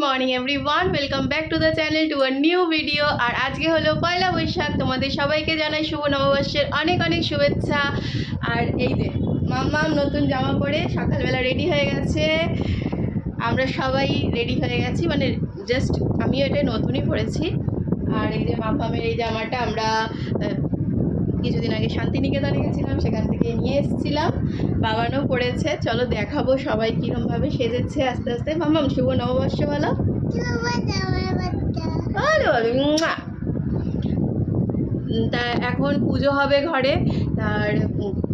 Morning everyone, welcome back to the channel to a new video. আর আজকে হলো পয়লা বৈশাখ। তোমাদের সবাইকে জানাই শুভ নববর্ষের অনেক অনেক শুভেচ্ছা। আর এই যে মাম্মাম নতুন জামা পরে সকালবেলা রেডি হয়ে গেছে। আমরা সবাই রেডি হয়ে গেছি, মানে জাস্ট আমিও এটা নতুনই পরেছি। আর এই যে মাম্মামের এই জামাটা আমরা কিছুদিন আগে শান্তিনিকেতনে গেছিলাম, সেখান থেকে নিয়ে এসেছিলাম। বাবানও পড়েছে, চলো দেখাবো সবাই কীরমভাবে সেজেছে আস্তে আস্তে। মাম্মাম শুভ নববর্ষ বলো। তা এখন পুজো হবে ঘরে, আর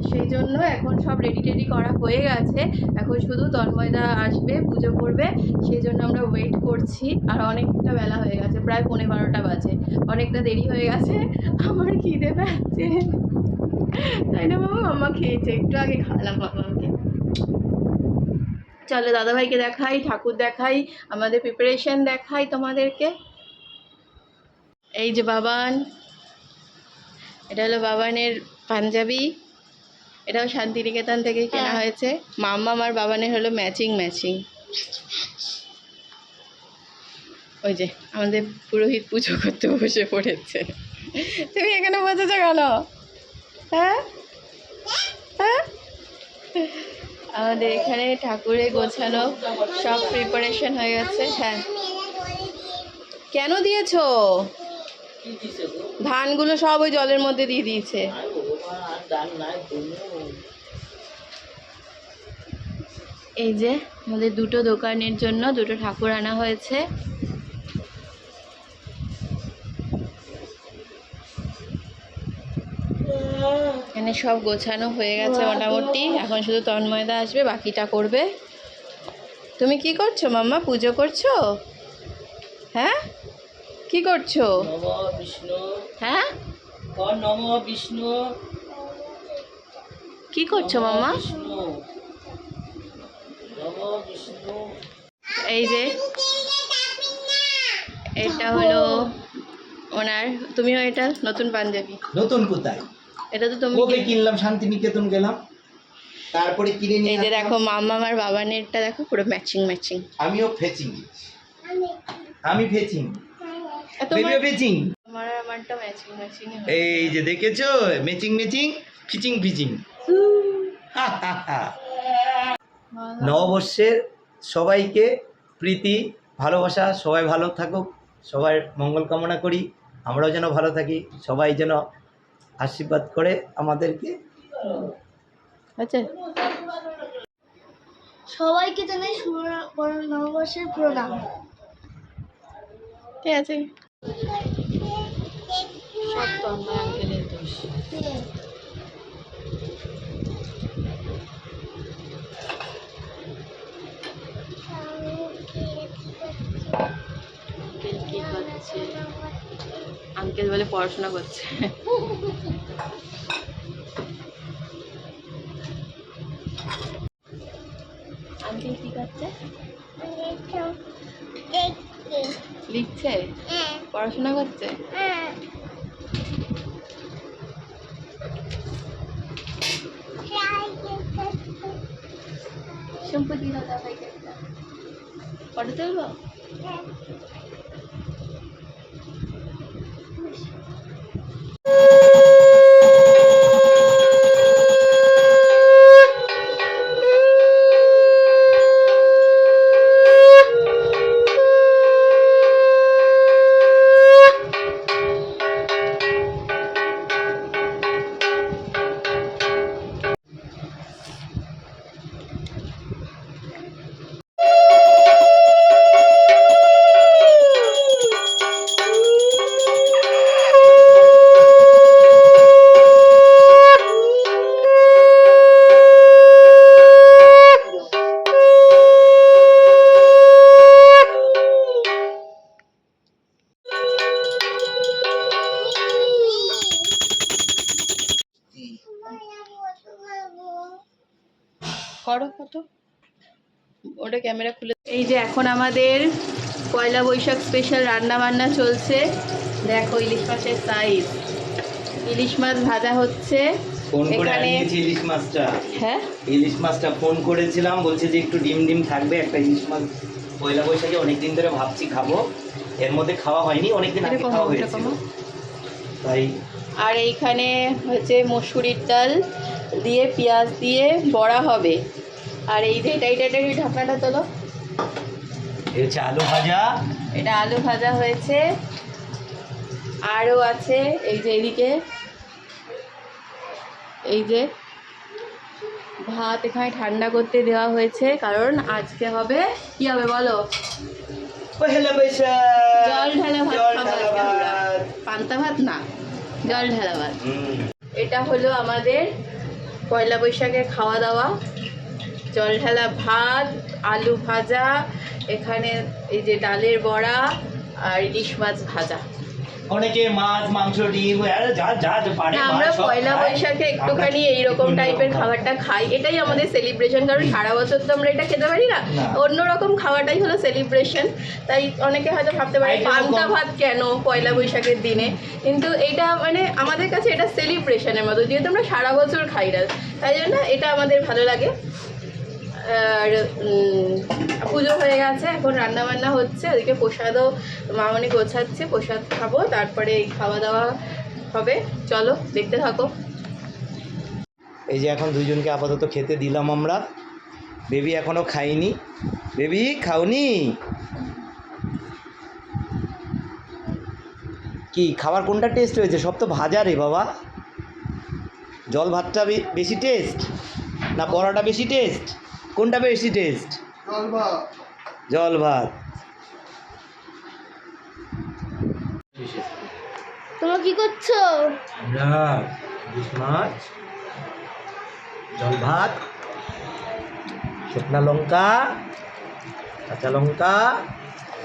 সেই জন্য এখন সব রেডি টেডি করা হয়ে গেছে। এখন শুধু তন্ময়দা আসবে, পুজো করবে, সেই জন্য আমরা ওয়েট করছি। আর অনেকটা বেলা হয়ে গেছে, প্রায় 11:30 বাজে, অনেকটা দেরি হয়ে গেছে। আমার খিদে পাচ্ছে, তাই না বাবা? মাম্মা খেয়েছে, একটু আগে খাওয়ালাম মাম্মাকে। চলো দাদাভাইকে দেখাই, ঠাকুর দেখাই, আমাদের প্রিপারেশন দেখাই তোমাদেরকে। এই যে বাবান, এটা হলো বাবানের পাঞ্জাবি, এটাও শান্তিনিকেতন থেকে কেনা হয়েছে। মাম্মা আর বাবানের হলো ম্যাচিং ম্যাচিং। ওই যে আমাদের পুরোহিত পুজো করতে বসে পড়েছে। তুমি এখানে বসেছো কেন? হ্যাঁ হ্যাঁ, আমাদের এখানে ঠাকুরের গোছানো সব প্রিপারেশন হয়ে গেছে। হ্যাঁ, কেন দিয়েছো? ধানগুলো সব ওই জলের মধ্যে দিয়ে দিয়েছে। এই যে আমাদের দুটো দোকানের জন্য দুটো ঠাকুর আনা হয়েছে। এখানে সব গোছানো হয়ে গেছে মোটামুটি, এখন শুধু তন্ময়দা আসবে, বাকিটা করবে। তুমি কি করছো মাম্মা? পুজো করছো? হ্যাঁ, কি করছো? হ্যাঁ, কি করছো মাম্মা? এই যে এটা হলো ওনার, তুমিও এটা নতুন পাঞ্জাবি। নতুন কোথায়? এটা তো তুমি কবে কিনলাম, শান্তিনিকেতন গেলাম, তারপরে কিনে নিয়ে। এই যে দেখো মাম্মা আর বাবানেরটা দেখো, পুরো ম্যাচিং ম্যাচিং। আমিও ফেচিং, আমি ফেচিং, তোমার ফেচিং। তোমার আমারটা ম্যাচিং ম্যাচিং। এই যে দেখেছো, ম্যাচিং ম্যাচিং, ফিচিং ফিচিং। নববর্ষের সবাইকে প্রীতি ভালোবাসা, সবাই ভালো থাকুক, সবার মঙ্গল কামনা করি। আমরাও যেন ভালো থাকি, সবাই যেন আশীর্বাদ করে আমাদেরকে। আচ্ছা, সবাইকে জানাই শুভ নববর্ষের প্রণাম। ঠিক আছে, সব তন্ময় আঙ্কেলের দোষ। আঙ্কেল বলে পড়াশোনা করছে। আঙ্কেল কি করছে? লিখছে? পড়াশোনা করছে? সম্পত্তি দাদা ভাইকে ফটো তুলবো? করো ফটো, ওটা ক্যামেরা খুলে। এই যে এখন আমাদের পয়লা বৈশাখ স্পেশাল রান্না বান্না চলছে। দেখো ইলিশ মাছের সাইজ, ইলিশ মাছ ভাজা হচ্ছে। ফোন করে আনিয়েছি ইলিশ মাছটা। হ্যাঁ, ইলিশ মাছটা ফোন করেছিলাম, বলছে যে একটু ডিম ডিম থাকবে, একটা ইলিশ মাছ পয়লা বৈশাখে অনেকদিন ধরে ভাবছি খাবো, এর মধ্যে খাওয়া হয়নি, অনেকদিন আগে খাওয়া হয়েছিল তাই। আর এইখানে হচ্ছে মসুরির ডাল দিয়ে পেঁয়াজ দিয়ে বড়া হবে। আর এই যে এটা ঢাকনাটা তোলো, এই হচ্ছে আলু ভাজা, এটা আলু ভাজা হয়েছে। আরও আছে এই যে এদিকে এই যে ভাত এখানে ঠান্ডা করতে দেওয়া হয়েছে, কারণ আজকে হবে কি হবে বলো? পয়লা বৈশাখ, জল ঢালা ভাত জল খাবো ঢালা আজকে আমরা। ভাত। পান্তা ভাত না, জল ঢালা ভাত। হুম। এটা হলো আমাদের পয়লা বৈশাখের খাওয়া দাওয়া। জল ঢালা ভাত, আলু ভাজা, এখানে এই যে ডালের বড়া আর ইলিশ মাছ ভাজা। অনেকে মাছ, মাংস, ডিম, যা যা যা পারে না, আমরা মাছ সব পয়লা খায়। বৈশাখে একটুখানি আমরা এইরকম অন্যরকম টাইপের খাবার। খাবারটা খাই, এটাই আমাদের সেলিব্রেশন। কারণ সারা বছর তো আমরা এটা খেতে পারি না, না। অন্যরকম খাওয়াটাই হলো সেলিব্রেশন। তাই অনেকে হয়তো ভাবতে পারে Item ও পান্তা কম। ভাত কেন পয়লা বৈশাখের দিনে, কিন্তু এইটা মানে আমাদের কাছে এটা সেলিব্রেশনের মতো, যেহেতু আমরা সারা বছর খাই না, তাই জন্য এটা আমাদের ভালো লাগে। আর পুজো হয়ে গেছে, এখন রান্না বান্না হচ্ছে, ওদিকে প্রসাদও মামনি গোছাচ্ছে, প্রসাদ খাবো, তারপরে এই খাওয়া দাওয়া হবে। চলো দেখতে থাকো। এই যে এখন দুইজনকে আপাতত খেতে দিলাম আমরা। বেবি এখনো খাইনি। বেবি খাওনি? কি খাবার কোনটা টেস্ট হয়েছে? সব তো ভাজা রে বাবা। জল ভাতটা বেশি টেস্ট না বড়াটা বেশি টেস্ট? কোনটা বেশি টেস্ট? জল ভাত। তোমরা কি করছো? আমরা ইলিশ মাছ, জল ভাত, শুকনা লঙ্কা, কাঁচা লঙ্কা,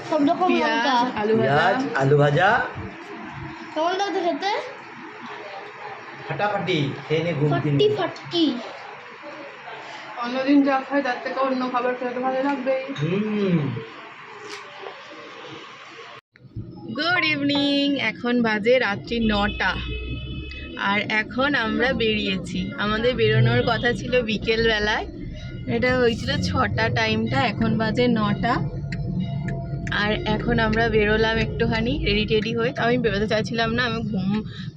সব রকম লঙ্কা, আলু ভাজা। পেঁয়াজ, আলু ভাজা। কেমন লাগছে খেতে? ফাটাফাটি খেয়ে নে ঘুম দিন। ফাটি ফাটি। অন্যদিন যা খাই তার থেকে অন্য খাবার খেতে ভালো লাগবে। গুড ইভিনিং, এখন বাজে রাত্রি 9টা, আর এখন আমরা বেরিয়েছি। আমাদের বেরোনোর কথা ছিল বিকেলবেলায়, এটা হয়েছিল 6টা টাইমটা, এখন বাজে 9টা। আর এখন আমরা বেরোলাম একটুখানি রেডি টেডি হয়ে। আমি বেরোতে চাইছিলাম না, আমি ঘুম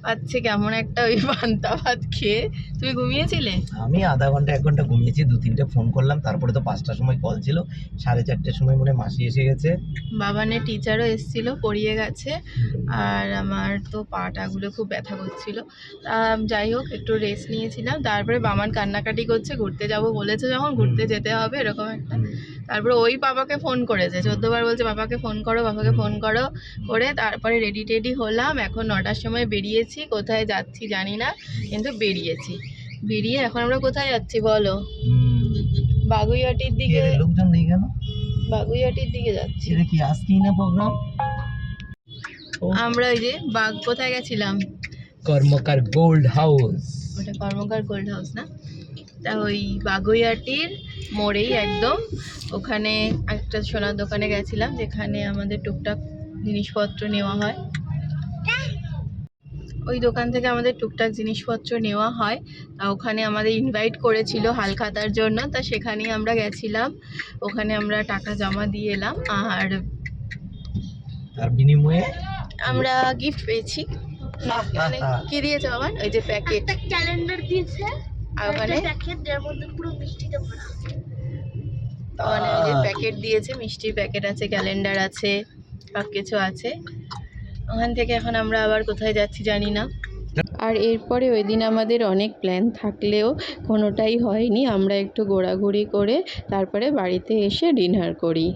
পাচ্ছে কেমন একটা ওই পান্তা ভাত খেয়ে। তুমি ঘুমিয়েছিলে? আমি আধা ঘন্টা 1 ঘন্টা ঘুমিয়েছি, 2-3টে ফোন করলাম, তারপরে তো 5টার সময় কল ছিল, 4:30টার সময় মনে মাসি এসে গেছে। বাবানের টিচারও এসেছিল, পড়িয়ে গেছে। আর আমার তো পাটাগুলো খুব ব্যথা করছিল। যাই হোক একটু রেস্ট নিয়েছিলাম, তারপরে বামান কান্নাকাটি করছে, ঘুরতে যাব বলেছে যখন, ঘুরতে যেতে হবে এরকম একটা। তারপরে ওই বাবাকে ফোন করেছে, 14 বার বলছে বাবাকে ফোন করো, বাবাকে ফোন করো করে তারপরে রেডি টেডি হলাম। এখন 9টার সময় বেরিয়েছি, কোথায় যাচ্ছি জানি না, কিন্তু বেরিয়েছি। বেরিয়ে এখন আমরা কোথায় যাচ্ছি বলো? বাগুইয়াটির দিকে। লোকজন নেই কেন? বাগুইয়াটির দিকে যাচ্ছি এটা কি আজকেই না প্রোগ্রাম? আমরা। ওই যে বাগ কোথায় গেছিলাম? কর্মকার গোল্ড হাউস। ওটা কর্মকার গোল্ড হাউস না, তা ওই বাগুইয়াটির মোড়েই একদম ওখানে একটা সোনার দোকানে গেছিলাম, যেখানে আমাদের টুকটাক জিনিসপত্র নেওয়া হয়। ওই দোকান থেকে আমাদের টুকটাক জিনিসপত্র নেওয়া হয়। তা ওখানে আমাদের ইনভাইট করেছিল হালখাতার জন্য, তা সেখানেই আমরা গেছিলাম। ওখানে আমরা টাকা জমা দিয়ে এলাম, আর তার বিনিময়ে আমরা গিফট পেয়েছি। মানে কি দিয়েছে বাবা? ওই যে প্যাকেট, একটা ক্যালেন্ডার দিয়েছে, আর ওখানে প্যাকেট যার মধ্যে পুরো মিষ্টিতে ভরা। মানে ওই যে প্যাকেট দিয়েছে, মিষ্টির প্যাকেট আছে, ক্যালেন্ডার আছে, সব কিছু আছে। ওখান থেকে এখন আমরা আবার কোথায় যাচ্ছি জানি না। আর এরপরে ওই দিন আমাদের অনেক প্ল্যান থাকলেও কোনোটাই হয়নি। আমরা একটু ঘোরাঘুরি করে তারপরে বাড়িতে এসে ডিনার করি।